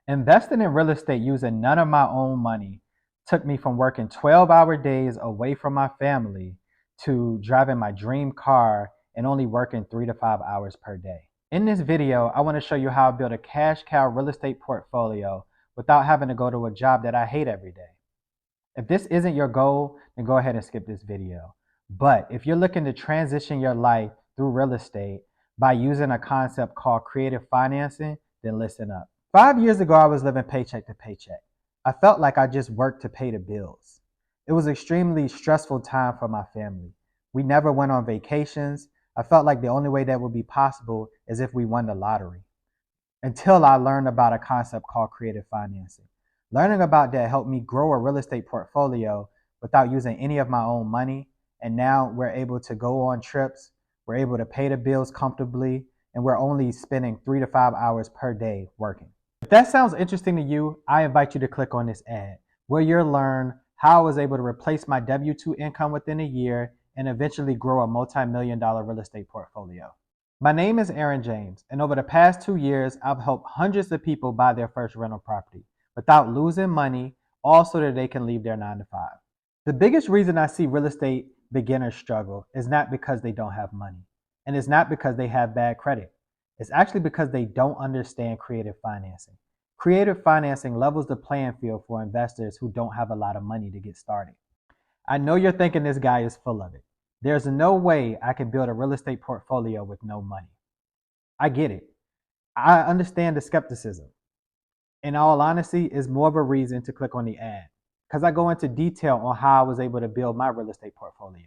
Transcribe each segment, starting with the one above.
Investing in real estate using none of my own money took me from working 12-hour days away from my family to driving my dream car and only working 3 to 5 hours per day. In this video, I want to show you how I build a cash cow real estate portfolio without having to go to a job that I hate every day. If this isn't your goal, then go ahead and skip this video. But if you're looking to transition your life through real estate by using a concept called creative financing, then listen up. 5 years ago, I was living paycheck to paycheck. I felt like I just worked to pay the bills. It was an extremely stressful time for my family. We never went on vacations. I felt like the only way that would be possible is if we won the lottery. Until I learned about a concept called creative financing. Learning about that helped me grow a real estate portfolio without using any of my own money. And now we're able to go on trips, we're able to pay the bills comfortably, and we're only spending 3 to 5 hours per day working. If that sounds interesting to you, I invite you to click on this ad, where you'll learn how I was able to replace my W-2 income within a year and eventually grow a multi-million-dollar real estate portfolio. My name is Aaron James, and over the past 2 years, I've helped hundreds of people buy their first rental property without losing money, all so that they can leave their 9 to 5. The biggest reason I see real estate beginners struggle is not because they don't have money, and it's not because they have bad credit. It's actually because they don't understand creative financing. Creative financing levels the playing field for investors who don't have a lot of money to get started. I know you're thinking this guy is full of it. There's no way I can build a real estate portfolio with no money. I get it. I understand the skepticism. In all honesty, it's more of a reason to click on the ad because I go into detail on how I was able to build my real estate portfolio.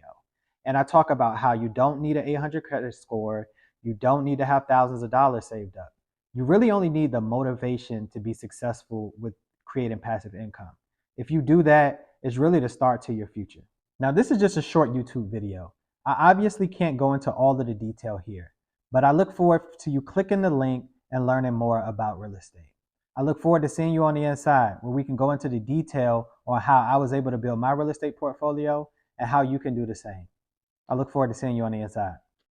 And I talk about how you don't need an 800 credit score. You don't need to have thousands of dollars saved up. You really only need the motivation to be successful with creating passive income. If you do that, it's really the start to your future. Now, this is just a short YouTube video. I obviously can't go into all of the detail here, but I look forward to you clicking the link and learning more about real estate. I look forward to seeing you on the inside where we can go into the detail on how I was able to build my real estate portfolio and how you can do the same. I look forward to seeing you on the inside.